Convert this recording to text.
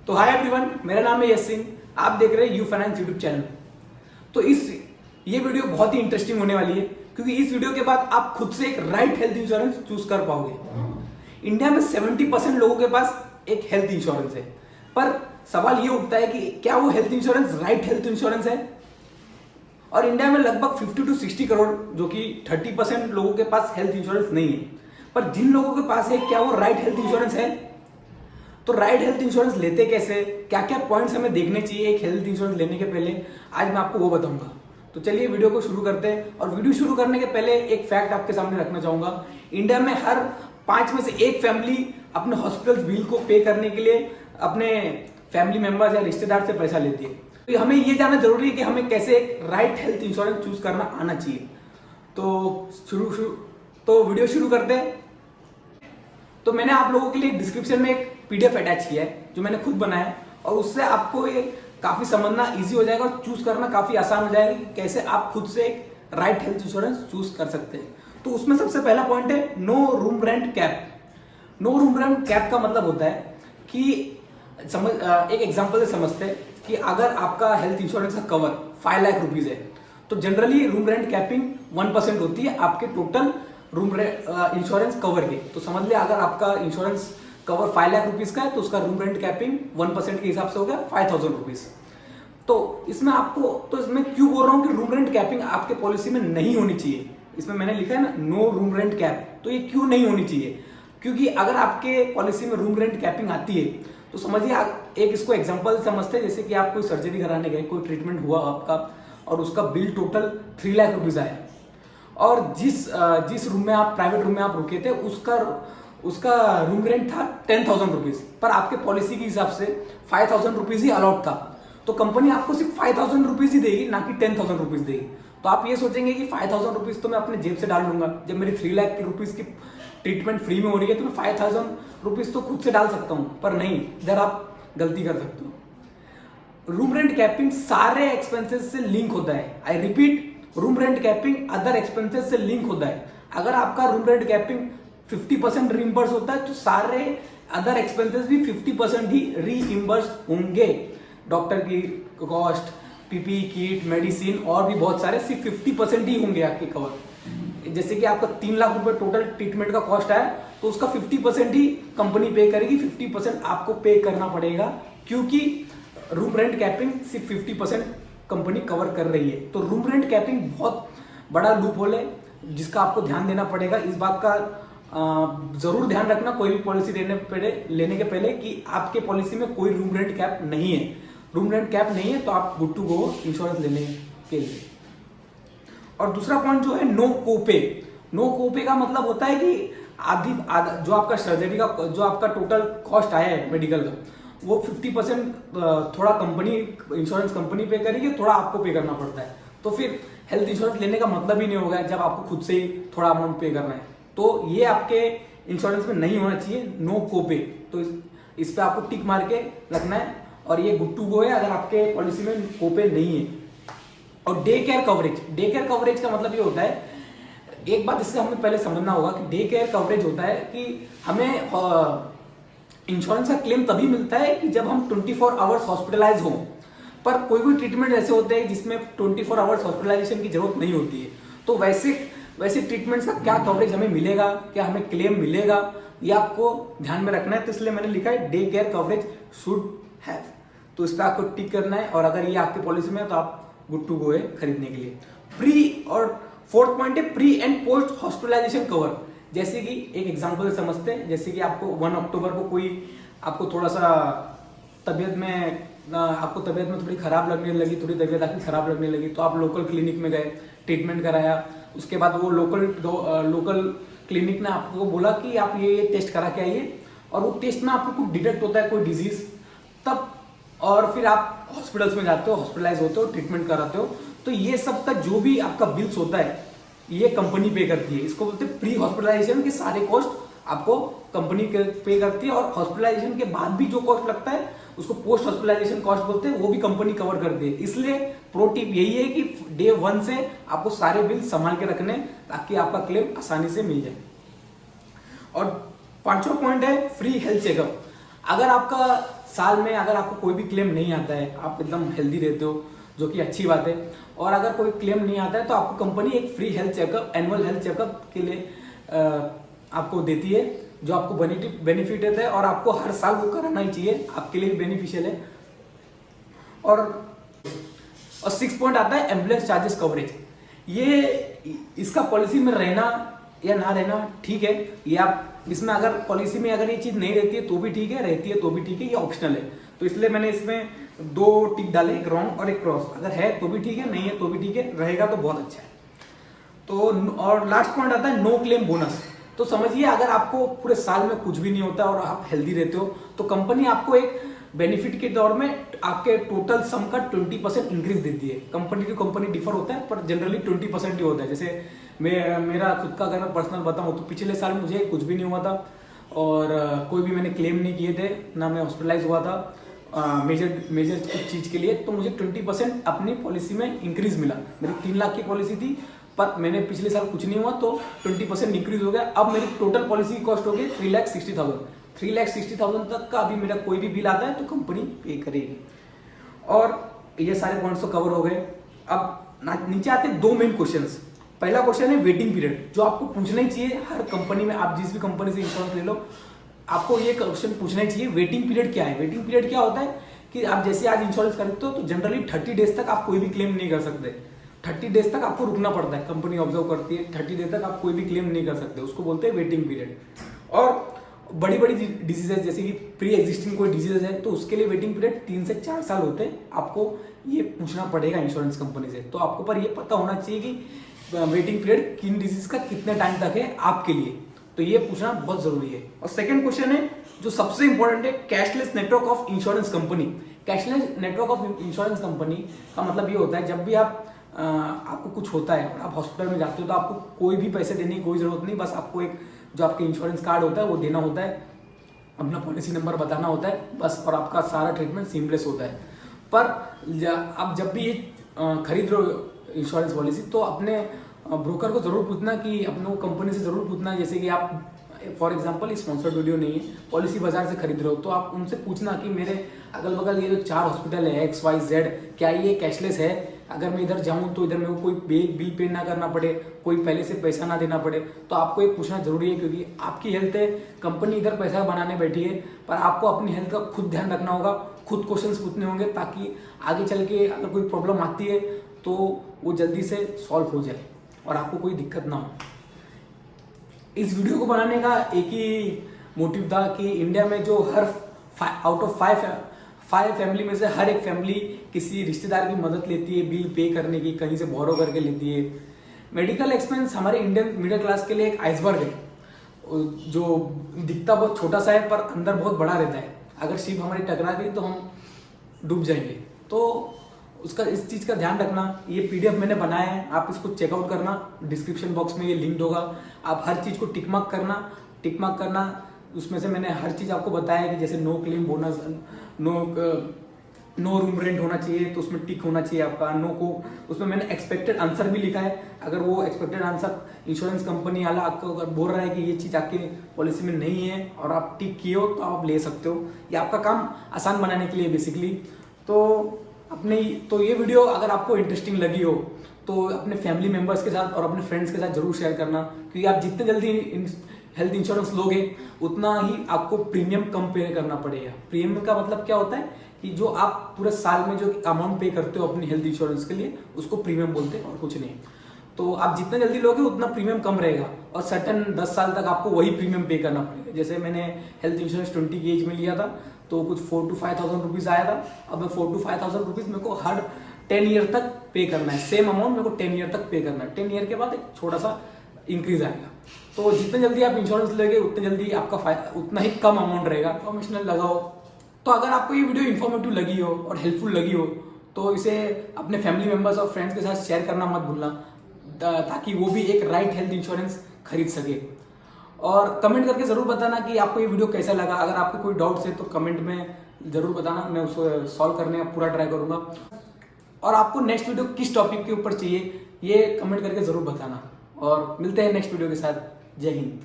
तो hi everyone, मेरा नाम है यश सिंह। आप देख रहे हैं यू फाइनेंस यूट्यूब चैनल। तो ये वीडियो बहुत ही इंटरेस्टिंग होने वाली है, क्योंकि इस वीडियो के बाद आप खुद से एक राइट हेल्थ इंश्योरेंस चूज कर पाओगे। इंडिया में 70% लोगों के पास एक हेल्थ इंश्योरेंस है, पर सवाल ये उठता है कि क्या वो health insurance right health insurance है। और इंडिया में लगभग 50 to 60 करोड़, जो कि 30% लोगों के पास हेल्थ इंश्योरेंस नहीं है। पर जिन लोगों के पास है, क्या वो राइट हेल्थ इंश्योरेंस है? तो राइट हेल्थ इंश्योरेंस लेते कैसे, क्या क्या पॉइंट्स हमें देखने चाहिए एक हेल्थ इंश्योरेंस लेने के पहले, आज मैं आपको वो बताऊंगा। तो चलिए वीडियो को शुरू करते हैं। और वीडियो शुरू करने के पहले एक फैक्ट आपके सामने रखना चाहूंगा। इंडिया में हर 5 में से 1 फैमिली अपने हॉस्पिटल बिल को पे करने के लिए अपने फैमिली मेंबर्स या रिश्तेदार से पैसा लेती है। तो हमें ये जानना जरूरी है कि हमें कैसे एक राइट हेल्थ इंश्योरेंस चूज करना आना चाहिए। तो वीडियो शुरू करते हैं। तो मैंने आप लोगों के लिए डिस्क्रिप्शन में एक पीडीएफ अटैच किया है जो मैंने खुद बनाया है, और उससे आपको ये काफी समझना इजी हो जाएगा और चूज करना काफी आसान हो जाएगा कि कैसे आप खुद से एक राइट हेल्थ इंश्योरेंस चूज कर सकते हैं। तो उसमें सबसे पहला पॉइंट है no room rent cap. No room rent cap का मतलब होता है कि एक एग्जांपल से समझते हैं कि अगर आपका हेल्थ इंश्योरेंस का कवर 5 लाख रुपीज है, तो जनरली रूम रेंट कैपिंग 1% होती है आपके टोटल रूम इंश्योरेंस कवर के। तो समझ लिया, अगर आपका इंश्योरेंस कवर 5 लाख रुपीज का है तो उसका रूम रेंट कैपिंग 1% के हिसाब से हो गया 5,000 रुपीज। तो इसमें क्यों बोल रहा हूं कि रूम रेंट कैपिंग आपके पॉलिसी में नहीं होनी चाहिए। इसमें मैंने लिखा है ना नो रूम रेंट कैप, तो ये क्यों नहीं होनी चाहिए? क्योंकि अगर आपके पॉलिसी में रूम रेंट कैपिंग आती है तो समझिए, एक इसको एग्जांपल समझते हैं। जैसे कि आप कोई सर्जरी कराने गए, कोई ट्रीटमेंट हुआ आपका और उसका बिल टोटल 3 लाख रुपीज आया, और जिस रूम में आप प्राइवेट रूम में आप रुके थे उसका रूम रेंट था 10,000 रुपीज, पर आपके पॉलिसी के हिसाब से 5,000 रुपीज ही अलाउड था। तो कंपनी आपको सिर्फ 5,000 रुपीज ही देगी, ना कि 10,000 रुपीज देगी। तो आप ये सोचेंगे कि 5,000 रुपीज तो मैं अपने जेब से डाल लूंगा, जब मेरी 3 लाख रुपीज की ट्रीटमेंट फ्री में हो रही है तो मैं 5,000 रुपीज तो खुद से डाल सकता हूं। पर नहीं, इधर आप गलती कर सकते हो। रूम रेंट कैपिंग सारे एक्सपेंसेस से लिंक होता है। I repeat, room rent capping other expenses से लिंक होता है। अगर आपका रूम रेंट कैपिंग 50% रीइंबर्स होता है तो सारे अदर एक्सपेंसेस भी 50% ही रीइंबर्स होंगे। डॉक्टर की कॉस्ट, पीपी किट, मेडिसिन और भी बहुत सारे सिर्फ 50% ही होंगे आपके कवर। जैसे कि आपका 3 लाख रुपए टोटल ट्रीटमेंट का कॉस्ट है, तो उसका 50% ही कंपनी पे करेगी, 50% आपको पे करना पड़ेगा, क्योंकि रूम रेंट कैपिंग सिर्फ 50% कंपनी कवर कर रही है। तो रूम रेंट कैपिंग बहुत बड़ा लूप होल है जिसका आपको ध्यान देना पड़ेगा। इस बात का जरूर ध्यान रखना कोई भी पॉलिसी लेने के पहले कि आपके पॉलिसी में कोई रूम रेंट कैप नहीं है। रूम रेंट कैप नहीं है तो आप गुड टू गो इंश्योरेंस लेने के लिए। और दूसरा पॉइंट जो है नो कोपे। नो कोपे का मतलब होता है कि आधा जो आपका सर्जरी का जो आपका टोटल कॉस्ट आया है मेडिकल का, वो 50% थोड़ा कंपनी इंश्योरेंस कंपनी पे करेगी, थोड़ा आपको पे करना पड़ता है। तो फिर हेल्थ इंश्योरेंस लेने का मतलब ही नहीं होगा जब आपको खुद से ही थोड़ा अमाउंट पे करना है। तो ये आपके इंश्योरेंस में नहीं होना चाहिए, नो कोपे। तो इस पे आपको टिक मार के रखना है और ये गुड टू गो है अगर आपके पॉलिसी में कोपे नहीं है। और डे केयर कवरेज का मतलब ये होता है, एक बात इससे हमें पहले समझना होगा कि डे केयर कवरेज होता है कि हमें इंश्योरेंस का क्लेम तभी मिलता है कि जब हम 24 आवर्स हॉस्पिटलाइज हों। पर कोई ट्रीटमेंट ऐसे होते हैं जिसमें 24 आवर्स हॉस्पिटलाइजेशन की जरूरत नहीं होती है। तो वैसे ट्रीटमेंट्स का क्या कवरेज हमें मिलेगा, क्या हमें क्लेम मिलेगा, ये आपको ध्यान में रखना है। तो इसलिए मैंने लिखा है day care coverage should have. तो इस पर आपको टिक करना है, और अगर ये आपके पॉलिसी में है तो आप गुड टू गो है खरीदने के लिए। और फोर्थ पॉइंट है pre and post hospitalisation cover. जैसे कि एक एग्जांपल से समझते हैं, जैसे कि आपको 1 अक्टूबर को कोई आपको थोड़ा सा तबियत में थोड़ी खराब लगने लगी, थोड़ी तबियत आपकी खराब लगने लगी, तो आप लोकल क्लिनिक में गए, ट्रीटमेंट कराया। उसके बाद वो लोकल क्लिनिक ने आपको बोला कि आप ये टेस्ट करा के आइए, और वो टेस्ट में आपको कुछ डिटेक्ट होता है, कोई डिजीज, तब और फिर आप हॉस्पिटल्स में जाते हो, हॉस्पिटलाइज होते हो, ट्रीटमेंट कराते हो। तो ये सब का जो भी आपका बिल्स होता है ये कंपनी पे करती है। इसको बोलते हैं प्री हॉस्पिटलाइजेशन के सारे कॉस्ट आपको कंपनी पे करती है, और हॉस्पिटलाइजेशन के बाद भी जो कॉस्ट लगता है उसको पोस्ट हॉस्पिटलाइजेशन कॉस्ट बोलते हैं, वो भी कंपनी कवर करती है। इसलिए प्रो टिप यही है कि डे 1 से आपको सारे बिल संभाल के रखने, ताकि आपका क्लेम आसानी से मिल जाए। और 5वां पॉइंट है फ्री हेल्थ चेकअप। अगर आपका साल में अगर आपको कोई भी क्लेम नहीं आता है, आप एकदम हेल्दी रहते हो, जो कि अच्छी बात है। और अगर कोई क्लेम नहीं आता है तो आपको कंपनी एक free health checkup, annual health checkup के लिए आपको देती है, जो आपको बेनिफिट देता है और आपको हर साल वो कराना ही चाहिए, आपके लिए भी बेनिफिशियल है। और 6 पॉइंट आता है एम्बुलेंस चार्जेस कवरेज। ये इसका पॉलिसी में रहना या ना रहना ठीक है, ये आप इसमें अगर पॉलिसी में अगर ये चीज नहीं रहती है तो भी ठीक है, रहती है तो भी ठीक है, ये ऑप्शनल है। तो इसलिए मैंने इसमें 2 टिक डाले, एक रॉन्ग और एक क्रॉस। अगर है तो भी ठीक है, नहीं है तो भी ठीक है, रहेगा तो बहुत अच्छा है। तो और लास्ट पॉइंट आता है नो क्लेम बोनस। तो समझिए अगर आपको पूरे साल में कुछ भी नहीं होता और आप हेल्दी रहते हो तो कंपनी आपको एक बेनिफिट के दौर में आपके टोटल सम का 20% इंक्रीज देती है। कंपनी टू कंपनी डिफर होता है, पर जनरली 20% ही होता है। जैसे मेरा खुद का अगर मैं पर्सनल बताऊं तो पिछले साल मुझे कुछ भी नहीं हुआ था और कोई भी मैंने क्लेम नहीं किए थे, ना मैं हॉस्पिटलाइज हुआ था मेजर कुछ चीज के लिए। तो मुझे 20% अपनी पॉलिसी में इंक्रीज मिला। मेरी 3 लाख की पॉलिसी थी, पर मैंने पिछले साल कुछ नहीं हुआ तो 20% इंक्रीज हो गया। अब मेरी टोटल पॉलिसी कॉस्ट हो गई 3,60,000। 3,60,000 तक का अभी मेरा कोई भी बिल आता है तो कंपनी पे करेगी। और ये सारे पॉइंट्स तो कवर हो गए। अब नीचे आते हैं 2 मेन क्वेश्चंस। पहला क्वेश्चन है वेटिंग पीरियड, जो आपको पूछना ही चाहिए हर कंपनी में। आप जिस भी कंपनी से इंश्योरेंस ले लो, आपको ये क्वेश्चन पूछना ही चाहिए, वेटिंग पीरियड क्या है। वेटिंग पीरियड क्या होता है कि आप जैसे आज इंश्योरेंस खरीदते हो तो जनरली 30 डेज तक आप कोई भी क्लेम नहीं कर सकते। 30 डेज तक आपको रुकना पड़ता है, कंपनी ऑब्जर्व करती है। 30 डेज तक आप कोई भी क्लेम नहीं कर सकते, उसको बोलते हैं वेटिंग पीरियड। और बड़ी बड़ी डिजीजेज जैसे कि प्री एग्जिस्टिंग कोई डिजीज है तो उसके लिए वेटिंग पीरियड 3 से 4 साल होते हैं। आपको ये पूछना पड़ेगा इंश्योरेंस कंपनी से। तो आपको पर ये पता होना चाहिए कि वेटिंग पीरियड किन डिजीज का कितने टाइम तक है आपके लिए, तो ये पूछना बहुत जरूरी है। और सेकंड क्वेश्चन है जो सबसे इंपॉर्टेंट है, cashless network of insurance company. Cashless network of insurance company का मतलब ये होता है जब भी आपको कुछ होता है और आप हॉस्पिटल में जाते हो तो आपको कोई भी पैसे देने की कोई जरूरत नहीं, बस आपको एक जो आपके इंश्योरेंस कार्ड होता है वो देना होता है, अपना पॉलिसी नंबर बताना होता है बस, और आपका सारा ट्रीटमेंट सीमलेस होता है। पर आप जब भी खरीद रहे हो इंश्योरेंस पॉलिसी तो अपने ब्रोकर को जरूर पूछना कि अपने कंपनी से जरूर पूछना। जैसे कि आप फॉर एग्जांपल स्पॉन्सर्ड वीडियो नहीं है, पॉलिसी बाजार से खरीद रहे हो तो आप उनसे पूछना कि मेरे अगल बगल ये जो 4 हॉस्पिटल है XYZ, क्या ये कैशलेस है? अगर मैं इधर जाऊं तो इधर मेरे को कोई बिल पे ना करना पड़े, कोई पहले से पैसा ना देना पड़े। तो आपको ये पूछना जरूरी है, क्योंकि आपकी हेल्थ है, कंपनी इधर पैसा बनाने बैठी है, पर आपको अपनी हेल्थ का खुद ध्यान रखना होगा, खुद क्वेश्चंस पूछने होंगे, ताकि आगे चल के अगर कोई प्रॉब्लम आती है तो वो जल्दी से सॉल्व हो जाए और आपको कोई दिक्कत ना हो। इस वीडियो को बनाने का एक ही मोटिव था कि इंडिया में जो हर आउट ऑफ 5 फैमिली में से हर एक फैमिली किसी रिश्तेदार की मदद लेती है बिल पे करने की, कहीं से बोरो करके लेती है। मेडिकल एक्सपेंस हमारे इंडियन मिडिल क्लास के लिए एक आइसबर्ग है, जो दिखता बहुत छोटा सा है पर अंदर बहुत बड़ा रहता है। अगर शिप हमारी टकरा गई तो हम डूब जाएंगे। तो उसका इस चीज़ का ध्यान रखना। ये PDF मैंने बनाया है, आप इसको चेकआउट करना, डिस्क्रिप्शन बॉक्स में ये लिंक होगा। आप हर चीज़ को टिक मार्क करना। उसमें से मैंने हर चीज़ आपको बताया कि जैसे no claim bonus, no room rent होना चाहिए तो उसमें टिक होना चाहिए आपका। नो को उसमें मैंने एक्सपेक्टेड आंसर भी लिखा है। अगर वो एक्सपेक्टेड आंसर इंश्योरेंस कंपनी वाला आपको अगर बोल रहा है कि ये चीज़ आपकी पॉलिसी में नहीं है और आप टिक किए हो तो आप ले सकते हो। ये आपका काम आसान बनाने के लिए बेसिकली। तो ये वीडियो अगर आपको इंटरेस्टिंग लगी हो तो अपने फैमिली मेंबर्स के साथ और अपने फ्रेंड्स के साथ जरूर शेयर करना, क्योंकि आप जितने जल्दी हेल्थ इंश्योरेंस लोगे उतना ही आपको प्रीमियम कम पे करना पड़ेगा। प्रीमियम का मतलब क्या होता है कि जो आप पूरे साल में जो अमाउंट पे करते हो अपनी हेल्थ इंश्योरेंस के लिए उसको प्रीमियम बोलते हैं और कुछ नहीं। तो आप जितना जल्दी लोगे उतना प्रीमियम कम रहेगा और सर्टन 10 साल तक आपको वही प्रीमियम पे करना पड़ेगा। जैसे मैंने हेल्थ इंश्योरेंस 20 की एज में लिया था तो कुछ 4,000 to 5,000 रुपीज आया था। अब मैं 4,000 to 5,000 रुपीज मेरे को हर 10 ईयर तक पे करना है। सेम अमाउंट मेरे को 10 ईयर तक पे करना है। 10 ईयर के बाद एक छोटा सा इंक्रीज आएगा। तो जितने जल्दी आप इंश्योरेंस लेंगे उतने जल्दी आपका उतना ही कम अमाउंट रहेगा। इन्फॉर्मेशनल लगाओ। तो अगर आपको ये वीडियो इन्फॉर्मेटिव लगी हो और हेल्पफुल लगी हो तो इसे अपने फैमिली मेंबर्स और फ्रेंड्स के साथ शेयर करना मत भूलना, ताकि वो भी एक राइट हेल्थ इंश्योरेंस खरीद सके। और कमेंट करके जरूर बताना कि आपको ये वीडियो कैसा लगा। अगर आपको कोई डाउट्स है तो कमेंट में जरूर बताना, मैं उसको सॉल्व करने का पूरा ट्राई करूंगा। और आपको नेक्स्ट वीडियो किस टॉपिक के ऊपर चाहिए ये कमेंट करके जरूर बताना। और मिलते हैं नेक्स्ट वीडियो के साथ। जय हिंद।